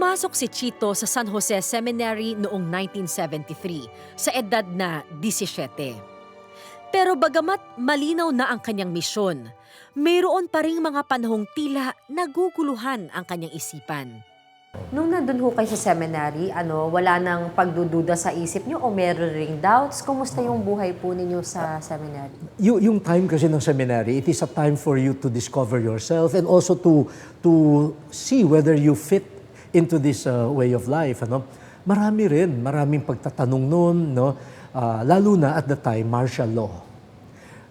Pumasok si Chito sa San Jose Seminary noong 1973 sa edad na 17. Pero bagamat malinaw na ang kanyang misyon, mayroon pa ring mga panahong tila naguguluhan ang kanyang isipan. Nung nandun ho kayo sa seminary, wala nang pagdududa sa isip niyo o meron ring doubts? Kumusta yung buhay po ninyo sa seminary? Yung time kasi ng seminary, it is a time for you to discover yourself and also to see whether you fit into this way of life. Maraming pagtatanong noon, lalo na at the time, martial law.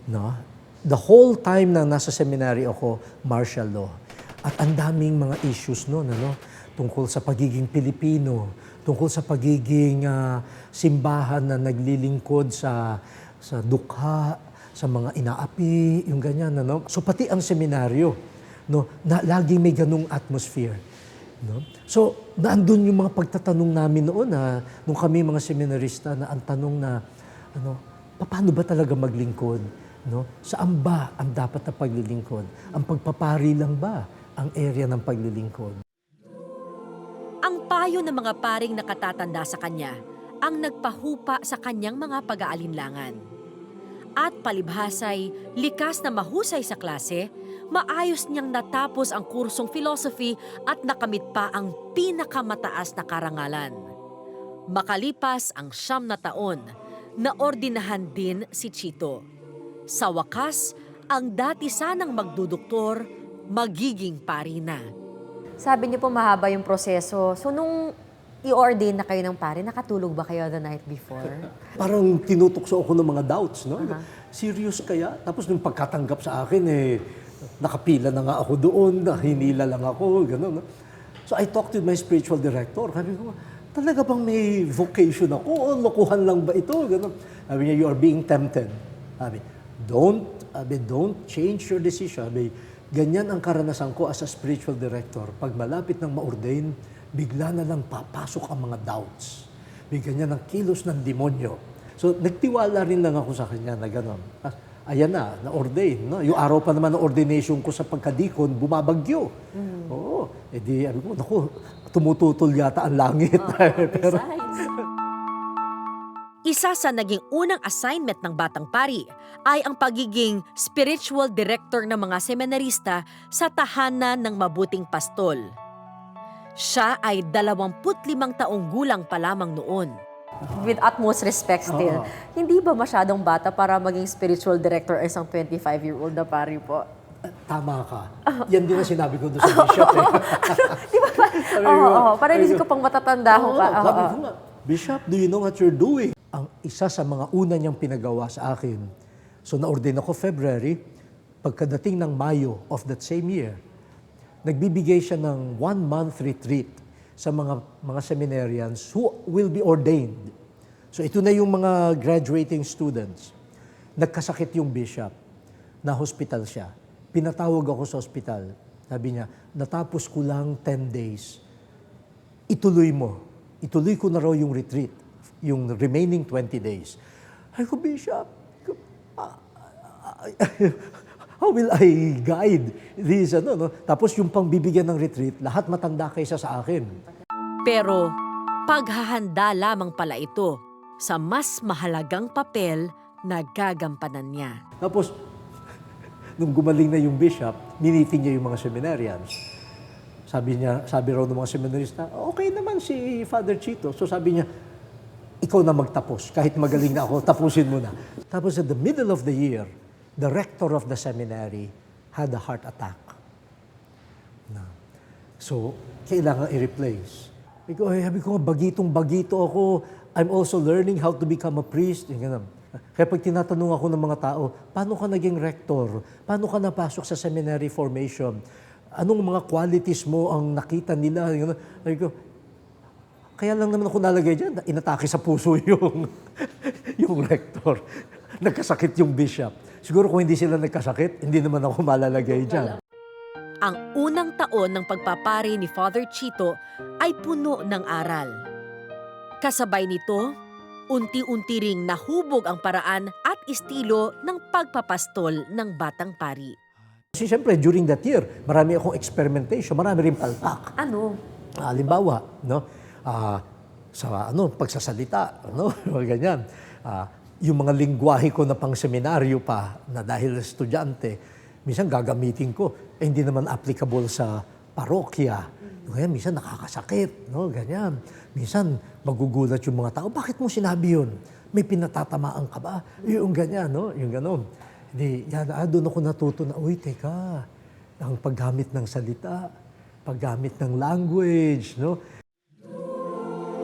No? The whole time na nasa seminary ako, martial law. At ang daming mga issues noon, tungkol sa pagiging Pilipino, tungkol sa pagiging simbahan na naglilingkod sa dukha, sa mga inaapi, yung ganyan. So pati ang seminaryo, na laging may ganung atmosphere. So naandun yung mga pagtatanong namin noon nung kami mga seminarista na ang tanong na, paano ba talaga maglingkod? Saan ba ang dapat na paglilingkod? Ang pagpapari lang ba ang area ng paglilingkod? Ang payo ng mga paring nakatatanda sa kanya ang nagpahupa sa kanyang mga pag-aalinlangan. At palibhasay, likas na mahusay sa klase, maayos niyang natapos ang kursong philosophy at nakamit pa ang pinakamataas na karangalan. Makalipas ang 9 na taon, naordinahan din si Chito. Sa wakas, ang dati sanang magduduktor, magiging pari na. Sabi niyo po mahaba yung proseso. So nung i-ordain na kayo ng pare, nakatulog ba kayo the night before? Parang tinutukso ako ng mga doubts, Serious kaya? Tapos nung pagkatanggap sa akin, nakapila na nga ako doon, hinila lang ako, gano'n. So I talked with my spiritual director. Sabi ko, talaga bang may vocation ako? O lokohan lang ba ito? Gano'n. Sabi niya, you are being tempted. Sabi, don't change your decision. Sabi, ganyan ang karanasan ko as a spiritual director. Pag malapit ng ma-ordain, bigla na lang papasok ang mga doubts. Bigyan niya ng kilos ng demonyo. So, nagtiwala rin lang ako sa kanya na gano'n. Ayan na-ordain. Yung araw pa naman ng ordination ko sa pagkadikon, bumabagyo. Oo. Tumututol yata ang langit. Pero, Isa sa naging unang assignment ng Batang Pari ay ang pagiging spiritual director ng mga seminarista sa tahanan ng mabuting pastol. Siya ay 25 taong gulang pa lamang noon. With utmost respect still. Hindi ba masyadong bata para maging spiritual director ay isang 25-year-old na pari po? tama ka. Yan din ang sinabi ko doon sa bishop. Di ba? Para hindi ko pang matatanda ko pa. Sabi ko nga, Bishop, do you know what you're doing? Ang isa sa mga una niyang pinagawa sa akin, so na-ordain ako February, pagkadating ng Mayo of that same year, nagbibigay siya ng 1-month retreat sa mga seminarians who will be ordained. So ito na yung mga graduating students. Nagkasakit yung bishop, na hospital siya. Pinatawag ako sa hospital. Sabi niya, natapos ko lang 10 days. Ituloy mo. Ituloy ko na raw yung retreat, yung remaining 20 days. Ay ko, Bishop, how will I guide this? Tapos yung pangbibigyan ng retreat, lahat matanda kaysa sa akin. Pero paghahanda lamang pala ito sa mas mahalagang papel na gagampanan niya. Tapos, nung gumaling na yung bishop, miniting niya yung mga seminarians. Sabi raw ng mga seminarista, okay naman si Father Chito. So sabi niya, ikaw na magtapos. Kahit magaling na ako, tapusin mo na. Tapos at the middle of the year, the rector of the seminary had a heart attack. So, kailangan i-replace. Sabi ko, bagitong-bagito ako. I'm also learning how to become a priest. Kaya pag tinatanong ako ng mga tao, paano ka naging rector? Paano ka napasok sa seminary formation? Anong mga qualities mo ang nakita nila? Sabi ko, kaya lang naman ako nalagay dyan, inatake sa puso yung rector. Nagkasakit yung bishop. Siguro kung hindi sila nagkasakit, hindi naman ako malalagay dyan. Ang unang taon ng pagpapari ni Father Chito ay puno ng aral. Kasabay nito, unti-unti ring nahubog ang paraan at estilo ng pagpapastol ng batang pari. Kasi siyempre, during that year, marami akong experimentation, marami rin palpak. Ano? Halimbawa, no? Sa pagsasalita, no? Ganyan. Yung mga lingwahe ko na pang seminaryo pa na dahil estudyante, minsan gagamitin ko, hindi naman applicable sa parokya. Kaya minsan nakakasakit, no? Ganyan. Minsan magugulat yung mga tao, bakit mo sinabi yun? May pinatatamaan ka ba? Yung ganyan, no? Yung ganon. Hindi, doon ako natuto na, uy, teka, ang paggamit ng salita, paggamit ng language, no?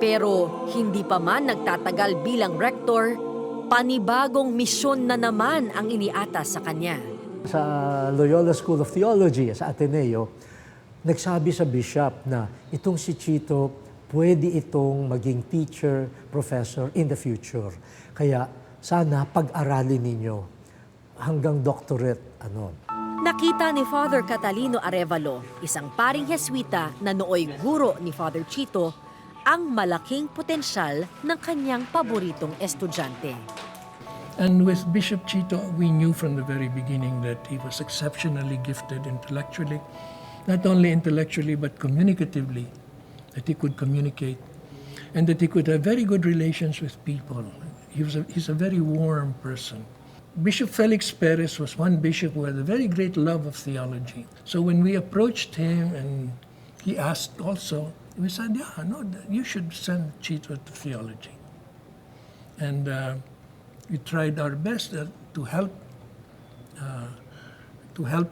Pero hindi pa man nagtatagal bilang rektor, panibagong misyon na naman ang iniatas sa kanya. Sa Loyola School of Theology, sa Ateneo, nagsabi sa bishop na itong si Chito, pwede itong maging teacher, professor in the future. Kaya sana pag-aralin ninyo hanggang doctorate. Nakita ni Father Catalino Arevalo, isang paring Jesuita na nooy guro ni Father Chito, ang malaking potensyal ng kanyang paboritong estudyante. And with Bishop Chito, we knew from the very beginning that he was exceptionally gifted intellectually, not only intellectually but communicatively, that he could communicate, and that he could have very good relations with people. He's a very warm person. Bishop Felix Perez was one bishop who had a very great love of theology. So when we approached him and he asked also, we said, you should send Chito to theology. And we tried our best to help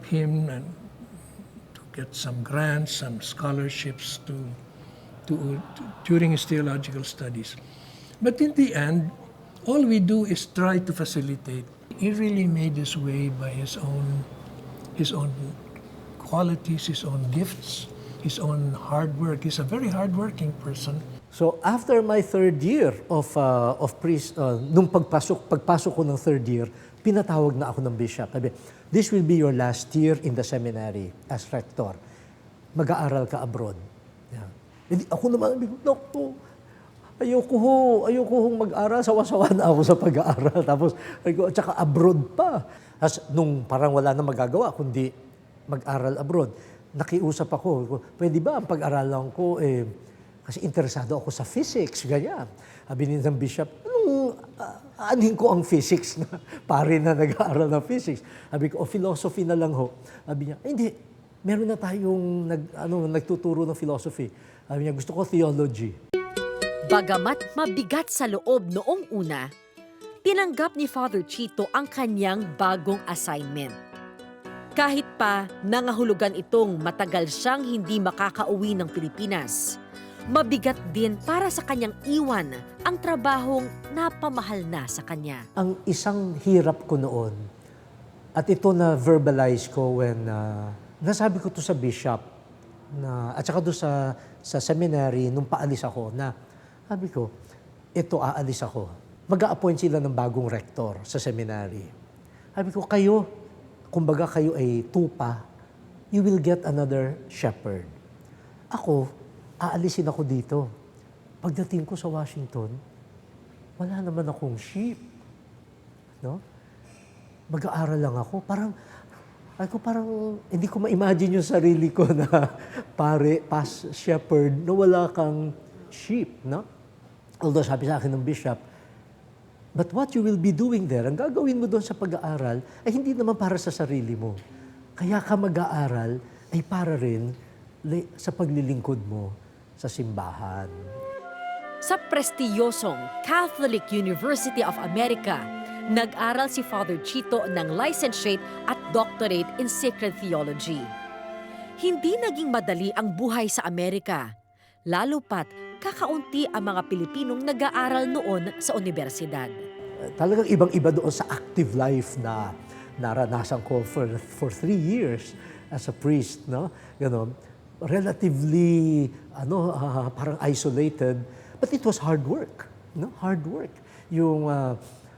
him and to get some grants, some scholarships during his theological studies. But in the end, all we do is try to facilitate. He really made his way by his own qualities, his own gifts, his own hard work. He's a very hardworking person. So after my third year of priest, nung pagpasok ko ng third year, pinatawag na ako ng bishop. Sabi, this will be your last year in the seminary as rector. Mag-aaral ka abroad. Yeah. Hindi, ako naman, naku, ayoko hong mag-aral, sawa-sawa na ako sa pag-aaral. Tapos, tsaka abroad pa. Tapos, nung parang wala na magagawa, kundi mag-aral abroad, nakiusap ako, pwede ba ang pag-aralan ko, kasi interesado ako sa physics, ganyan. Sabi ng bishop, aanhin ko ang physics na pare na nag-aaral ng physics. Sabi ko, philosophy na lang ho. Sabi niya, hindi, meron na tayong nagtuturo ng philosophy. Sabi niya, gusto ko theology. Bagamat mabigat sa loob noong una, tinanggap ni Father Chito ang kanyang bagong assignment. Kahit pa nangahulugan itong matagal siyang hindi makakauwi ng Pilipinas, mabigat din para sa kanyang iwan ang trabahong napamahal na sa kanya. Ang isang hirap ko noon, at ito na verbalize ko when nasabi ko to sa bishop, at saka doon sa seminary, nung paalis ako, na sabi ko, ito aalis ako. Mag-a-appoint sila ng bagong rector sa seminary. Sabi ko, kumbaga kayo ay tupa, you will get another shepherd. Ako, aalisin ako dito. Pagdating ko sa Washington, wala naman akong sheep. No? Mag-aaral lang ako. Parang hindi ko ma-imagine yung sarili ko na past shepherd na wala kang sheep. No? Although sabi sa akin ng bishop, but what you will be doing there, ang gagawin mo doon sa pag-aaral, ay hindi naman para sa sarili mo. Kaya ka mag-aaral ay para rin sa paglilingkod mo sa simbahan. Sa prestiyosong Catholic University of America, nag-aral si Father Chito ng licentiate at doctorate in sacred theology. Hindi naging madali ang buhay sa Amerika, lalo pat kakaunti ang mga Pilipinong nag-aaral noon sa universidad. Talagang ibang-iba doon sa active life na naranasan ko for 3 years as a priest, no? Relatively parang isolated, but it was hard work, no? Hard work.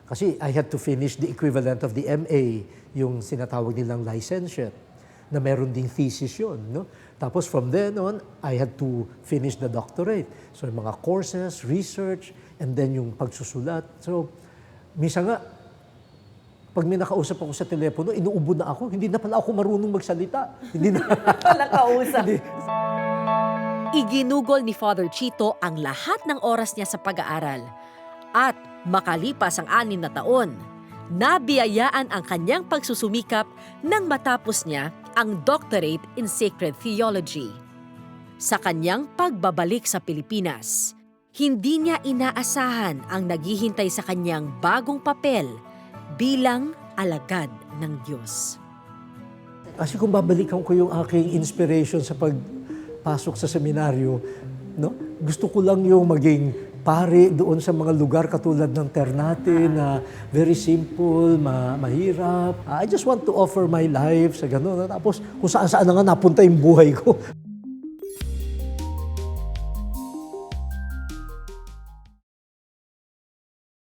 Kasi I had to finish the equivalent of the MA, yung sinatawag nilang licentiate, na meron ding thesis yun, no? Tapos from then on, I had to finish the doctorate. So yung mga courses, research, and then yung pagsusulat. So, minsan nga, pag may nakausap ako sa telepono, inuubo na ako. Hindi na pala ako marunong magsalita. Hindi na. Wala kausap. Iginugol ni Father Chito ang lahat ng oras niya sa pag-aaral. At makalipas ang 6 na taon, nabiyayaan ang kanyang pagsusumikap nang matapos niya ang Doctorate in Sacred Theology. Sa kanyang pagbabalik sa Pilipinas, hindi niya inaasahan ang naghihintay sa kanyang bagong papel bilang alagad ng Diyos. Kasi kung babalikan ko yung aking inspiration sa pagpasok sa seminaryo, no? Gusto ko lang yung maging pare doon sa mga lugar katulad ng Ternate na very simple, mahirap. I just want to offer my life sa gano'n. Tapos kung saan-saan na nga napunta yung buhay ko.